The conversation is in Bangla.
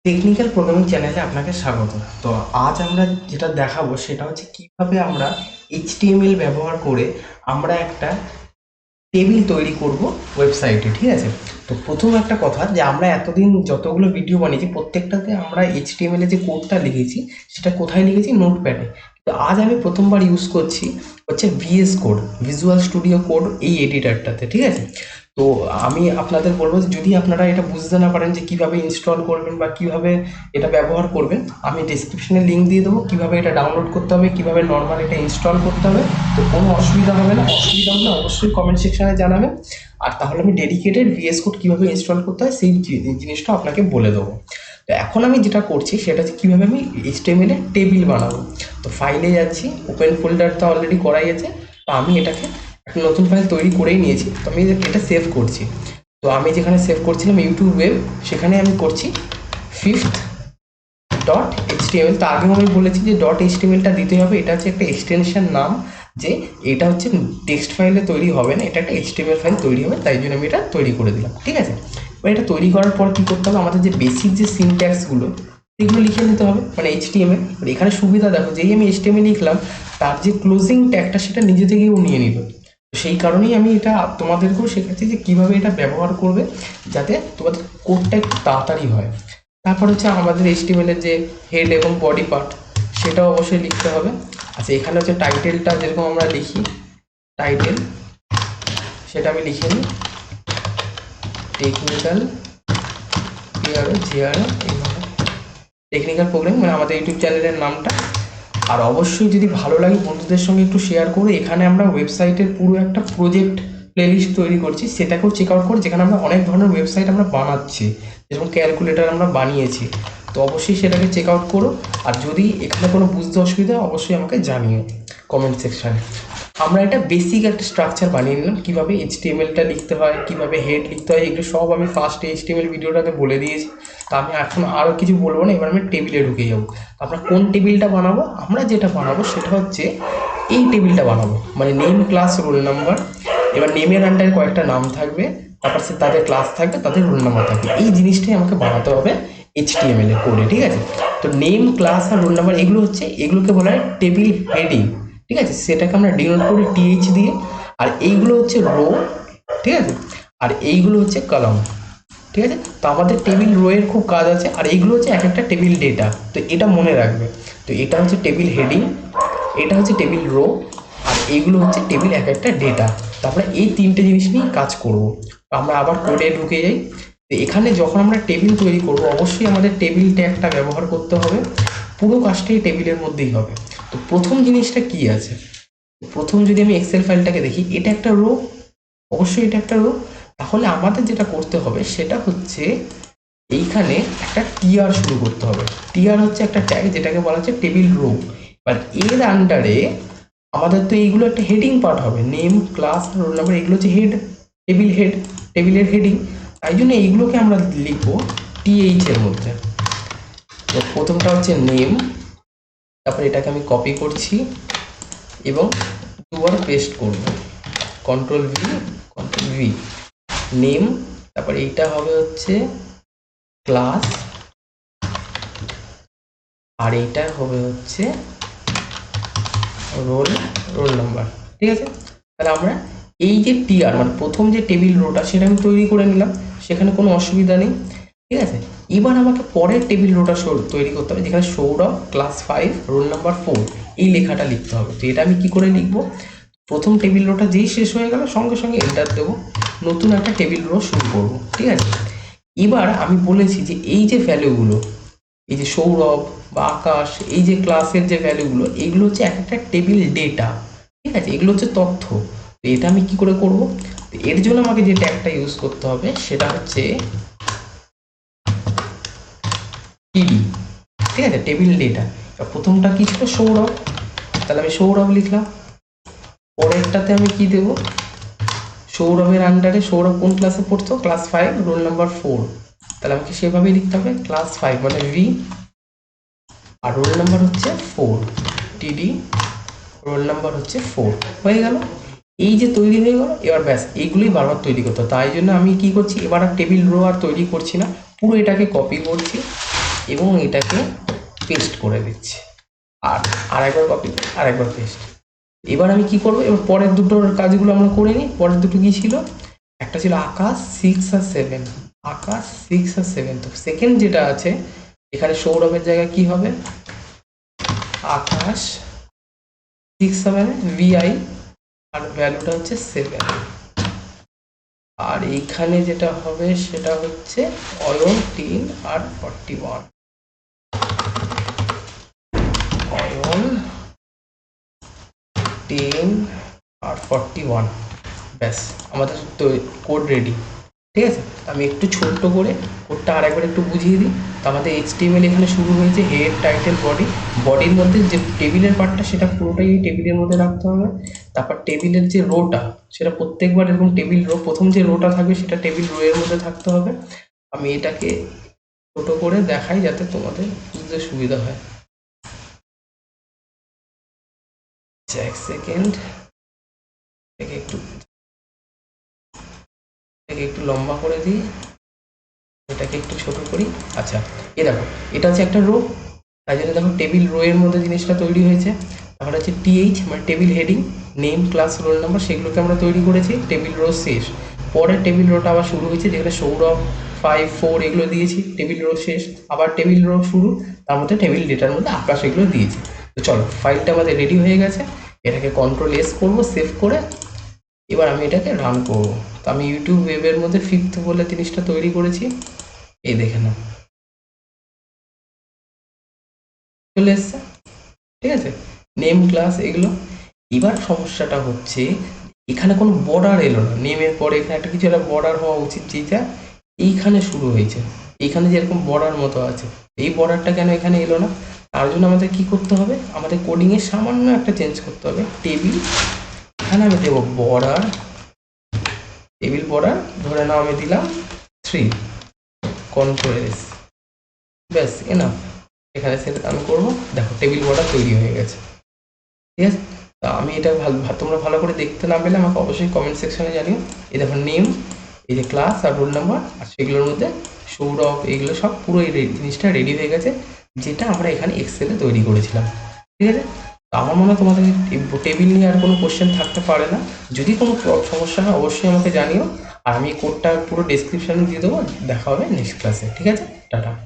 টেকনিক্যাল প্রোগ্রামিং চ্যানেলে আপনাকে স্বাগত। তো আজ আমরা যেটা দেখাবো সেটা হচ্ছে কিভাবে আমরা এইচটিএমএল ব্যবহার করে আমরা একটা টেবিল তৈরি করব ওয়েবসাইটে। ঠিক আছে, তো প্রথম একটা কথা যে আমরা এতদিন যতগুলো ভিডিও বানিয়েছি প্রত্যেকটাতে আমরা এইচটিএমএল এ যে কোডটা লিখেছি সেটা কোথায় লিখেছি, নোটপ্যাডে। তো আজ আমি প্রথমবার ইউজ করছি হচ্ছে VS code, visual studio code, এই এডিটারটাতে। ঠিক আছে, তো আমি আপনাদের বলবো যে যদি আপনারা এটা বুঝতে না পারেন যে কিভাবে ইনস্টল করবেন বা কিভাবে এটা ব্যবহার করবেন, আমি ডিসক্রিপশনে লিঙ্ক দিয়ে দেবো কিভাবে এটা ডাউনলোড করতে হবে, কিভাবে নর্মাল এটা ইনস্টল করতে হবে। তো কোনো অসুবিধা হবে না, অসুবিধা হলে অবশ্যই কমেন্ট সেকশনে জানাবেন। আর তাহলে আমি ডেডিকেটেড ভিএস কোড কীভাবে ইনস্টল করতে হয় সেই জিনিসটা আপনাকে বলে দেবো। তো এখন আমি যেটা করছি সেটা হচ্ছে কীভাবে আমি এইচটিএমএল এর টেবিল বানাবো। তো ফাইলে যাচ্ছি, ওপেন ফোল্ডারটা অলরেডি করাই আছে। তো আমি এটাকে একটা নতুন ফাইল তৈরি করেই নিয়েছি, তো আমি এটা সেভ করছি। তো আমি যেখানে সেভ করছিলাম ইউটিউব ওয়েব, সেখানে আমি করছি ফিফথ ডট এইচটিএমএল। তো আগেও আমি বলেছি যে ডট এইচটিএমএলটা দিতে হবে, এটা হচ্ছে একটা এক্সটেনশন নাম, যে এটা হচ্ছে টেক্সট ফাইলে তৈরি হবে না, এটা একটা এইচটিএমএল ফাইল তৈরি হবে, তাই জন্য আমি এটা তৈরি করে দিলাম। ঠিক আছে, এবার এটা তৈরি করার পর কী করতে হবে, আমাদের যে বেসিক যে সিনট্যাক্সগুলো এগুলো লিখে নিতে হবে, মানে এইচটিএমএল। এখানে সুবিধা দেখো, যেই আমি এইচটিএমএল লিখলাম তার যে ক্লোজিং ট্যাগটা সেটা নিজে থেকেই ও নিয়ে নিল। সেই কারণেই আমি এটা তোমাদেরকেও শেখাচ্ছি যে কীভাবে এটা ব্যবহার করবে যাতে তোমাদের কোডটা একটু তাড়াতাড়ি হয়। তারপর হচ্ছে আমাদের এইচটিএমএল এর যে হেড এবং বডি পার্ট সেটাও অবশ্যই লিখতে হবে। আচ্ছা, এখানে হচ্ছে টাইটেলটা যেরকম আমরা লিখি, টাইটেল সেটা আমি লিখে নিই টেকনিক্যাল পিআরও জিআরও, এইভাবে টেকনিক্যাল প্রোগ্রামিং, মানে আমাদের ইউটিউব চ্যানেলের নামটা। আর অবশ্যই যদি ভালো লাগে বন্ধুদের সঙ্গে একটু শেয়ার করে, এখানে আমরা ওয়েবসাইটের পুরো একটা প্রজেক্ট প্লেলিস্ট তৈরি করছি, সেটাকেও চেক আউট করে, যেখানে আমরা অনেক ধরনের ওয়েবসাইট আমরা বানাচ্ছি, যেরকম ক্যালকুলেটর আমরা বানিয়েছি। তো অবশ্যই সেটাকে চেক আউট করো। আর যদি এখানে কোনো বুঝতে অসুবিধা অবশ্যই আমাকে জানিও কমেন্ট সেকশানে। আমরা এটা বেসিক একটা স্ট্রাকচার বানিয়ে নিলাম, কীভাবে এইচটিএমএলটা লিখতে হয়, কীভাবে হেড লিখতে হয়, এগুলো সব আমি ফার্স্ট এইচটিএমএল ভিডিওটাতে বলে দিয়েছি। তো আমি এখন আরও কিছু বলবো না, এবার আমি টেবিলে ঢুকে যাবো। আমরা কোন টেবিলটা বানাবো, আমরা যেটা বানাবো সেটা হচ্ছে এই টেবিলটা বানাবো, মানে নেম, ক্লাস, রোল নাম্বার। এবার নেমের আন্ডারে কয়েকটা নাম থাকবে, তারপর সে তাদের ক্লাস থাকবে, তাদের রোল নাম্বার থাকবে। এই জিনিসটাই আমাকে বানাতে হবে এইচটিএমএল এর কোডে। ঠিক আছে, তো নেম, ক্লাস আর রোল নাম্বার এগুলো হচ্ছে, এগুলোকে বলা হয় টেবিল হেডিং। ঠিক আছে, সেটাকে আমরা ডিনোট করি টিএইচ দিয়ে। আর এইগুলো হচ্ছে রো। ঠিক আছে, আর এইগুলো হচ্ছে কলাম। ঠিক আছে, তো আমাদের টেবিল রো এর খুব কাজ আছে, আর এইগুলো হচ্ছে এক একটা টেবিল ডেটা, তো এটা মনে রাখবে। তো এটা হচ্ছে টেবিল হেডিং, এটা হচ্ছে টেবিল রো, আর এইগুলো হচ্ছে টেবিল এক একটা ডেটা। তারপরে এই তিনটে জিনিস নিয়ে কাজ করব। আমরা আবার কোডে ঢুকে যাই। তো এখানে যখন আমরা টেবিল তৈরি করব অবশ্যই আমাদের টেবিল ট্যাগটা ব্যবহার করতে হবে, পুরো কাজটাই টেবিলের মধ্যেই হবে। তো প্রথম জিনিসটা কি আছে, প্রথম যদি আমি এক্সেল ফাইলটাকে দেখি, এটা একটা রো, অবশ্যই এটা একটা রো। তাহলে আমাদের যেটা করতে হবে সেটা হচ্ছে এইখানে একটা টিআর শুরু করতে হবে। টিআর হচ্ছে একটা ট্যাগ, যেটাকে বলা হচ্ছে টেবিল রো। এবার এর আন্ডারে আমাদের তো এইগুলো একটা হেডিং পার্ট হবে, নেম, ক্লাস, রোল নাম্বার, এগুলো হচ্ছে হেড, টেবিল হেড, টেবিলের হেডিং। তাই জন্য এইগুলোকে আমরা লিখবো টিএইচ এর মধ্যে। তো প্রথমটা হচ্ছে নেম, তারপর এটাকে আমি কপি করছি এবং দুবার পেস্ট করব, কন্ট্রোল ভি, নেম, তারপর এইটা হবে হচ্ছে ক্লাস, আর এইটা হবে হচ্ছে রোল নাম্বার। ঠিক আছে, তাহলে আমরা এই যে টিআর মানে প্রথম যে টেবিল রোটা সেটা আমি তৈরি করে নিলাম, সেখানে কোনো অসুবিধা নেই। ঠিক আছে, এবার আমাকে পরের টেবিল রোটা তৈরি করতে হবে, যেখানে সৌরভ, ক্লাস 5, রোল নাম্বার 4, এই লেখাটা লিখতে হবে। তো এটা আমি কি করে লিখবো, প্রথম টেবিল রোটা যেই শেষ হয়ে গেল সঙ্গে সঙ্গে এন্টার দেবো, নতুন একটা টেবিল রো শুরু করবো। ঠিক আছে, এবার আমি বলেছি যে এই যে ভ্যালুগুলো, এই যে সৌরভ বা আকাশ, এই যে ক্লাসের যে ভ্যালুগুলো, এইগুলো হচ্ছে এক একটা টেবিল ডেটা। ঠিক আছে, এগুলো হচ্ছে তথ্য। তো এটা আমি কি করে করব, এর জন্য আমাকে যে ট্যাগটা ইউজ করতে হবে সেটা হচ্ছে টিডি। ঠিক আছে, টেবিল ডেটা। প্রথমটা কি ছিল, সৌরভ, তাহলে আমি সৌরভ লিখলাম। পরেরটাতে আমি কি দেবো, সৌরভের আন্ডারে, সৌরভ কোন ক্লাসে পড়তো, ক্লাস 5, রোল নাম্বার 4, তাহলে আমাকে সেভাবেই লিখতে হবে ক্লাস 5 মানে ভি, আর রোল নাম্বার হচ্ছে 4, টিডি, রোল নাম্বার হচ্ছে 4। হয়ে গেল, এই যে তৈরি হয়ে গেল। এবার ব্যাস এইগুলোই বারবার তৈরি করতে হবে। তাই জন্য আমি কি করছি, এবার আর টেবিল রো আর তৈরি করছি না, পুরো এটাকে কপি করছি, এবং এটাকে পেস্ট করে দিচ্ছি, আর আরেকবার কপি, আরেকবার পেস্ট। এবার আমি কি করবো, এবার পরের দুটোর কাজগুলো আমরা করে নিই। পরের দুটো কি ছিল, একটা ছিল আকাশ 6 আর 7, আকাশ 6 আর 7। তো সেকেন্ড যেটা আছে এখানে সৌরভের জায়গায় কি হবে, আকাশ 6 হবে VI, আর ভ্যালুটা হচ্ছে 7। আর এইখানে যেটা হবে সেটা হচ্ছে অয়ন 10 আর 41, অয়ন 10 আর 41। ব্যাস, আমাদের তো কোড রেডি। ঠিক আছে, আমি একটু ছোট্ট করে কোডটা আরেকবার একটু বুঝিয়ে দিই। তো আমাদের HTML এখানে শুরু হয়েছে হেড, টাইটেল, বডি। বডির মধ্যে যে টেবিলের পার্টটা সেটা পুরোটাই এই টেবিলের মধ্যে রাখতে হবে। তারপর টেবিলের যে রোটা সেটা প্রত্যেকবার এরকম টেবিল রো, প্রথম যে রোটা থাকবে সেটা টেবিল রো এর মধ্যে থাকতে হবে। আমি এটাকে ছোটো করে দেখাই যাতে তোমাদের বুঝতে সুবিধা হয়। এক সেকেন্ড, একটু লম্বা করে দিই, এটাকে একটু ছোট করি। আচ্ছা, এ দেখো এটা হচ্ছে একটা রো, তাই জন্য দেখো টেবিল রো এর মধ্যে জিনিসটা তৈরি হয়েছে। তারপরে হচ্ছে TH মানে table heading, name, class, roll number, সেগুলোকে আমরা তৈরি করেছি। টেবিল রো শেষ, পরের টেবিল রোটা আবার শুরু হয়েছে যেখানে সৌরভ 5, 4 এগুলো দিয়েছি। টেবিল রো শেষ, আবার টেবিল রো শুরু, তার মধ্যে টেবিল ডেটার মধ্যে আকাশ এগুলো দিয়েছি। তো চলো, ফাইলটা আমাদের রেডি হয়ে গেছে। এটাকে Ctrl+S করবো সেভ করে। এবার আমি এটাকে রান করবো। তো আমি ইউটিউব ওয়েবের মধ্যে 5th বলে জিনিসটা তৈরি করেছি, এই দেখে নাও চলে এসছে। ঠিক আছে, নেম, ক্লাস এগুলো। এবার সমস্যাটা হচ্ছে এখানে কোনো বর্ডার এলো না, নেমের পরে এখানে একটা কিছু একটা বর্ডার হওয়া উচিত, যেটা এইখানে শুরু হয়েছে। এইখানে যেরকম বর্ডার মতো আছে, এই বর্ডারটা কেন এখানে এলো না? তার জন্য আমাদের কি করতে হবে, আমাদের কোডিংয়ে সামান্য একটা চেঞ্জ করতে হবে। টেবিল, এখানে আমি দেবো বর্ডার, টেবিল বর্ডার ধরে নাও আমি দিলাম 3, Ctrl+S, ব্যাস এনাফ। এখানে সেটা আমি করবো, দেখো টেবিল বর্ডার তৈরি হয়ে গেছে। ঠিক আছে, তা আমি এটা তোমরা ভালো করে দেখতে না পেলে আমাকে অবশ্যই কমেন্ট সেকশনে জানিও। এই দেখো নেম, এই যে ক্লাস আর রোল নাম্বার, আর সেগুলোর মধ্যে সৌরভ, এগুলো সব পুরো এই জিনিসটা রেডি হয়ে গেছে, যেটা আমরা এখানে এক্সেলে তৈরি করেছিলাম। ঠিক আছে, তো আমার মনে হয় তোমাদের টেবিল নিয়ে আর কোনো কোশ্চেন থাকতে পারে না। যদি কোনো সমস্যা হয় অবশ্যই আমাকে জানিও, আর আমি কোডটা পুরো ডেসক্রিপশানে দিয়ে দেবো। দেখা হবে নেক্সট ক্লাসে। ঠিক আছে, টাটা।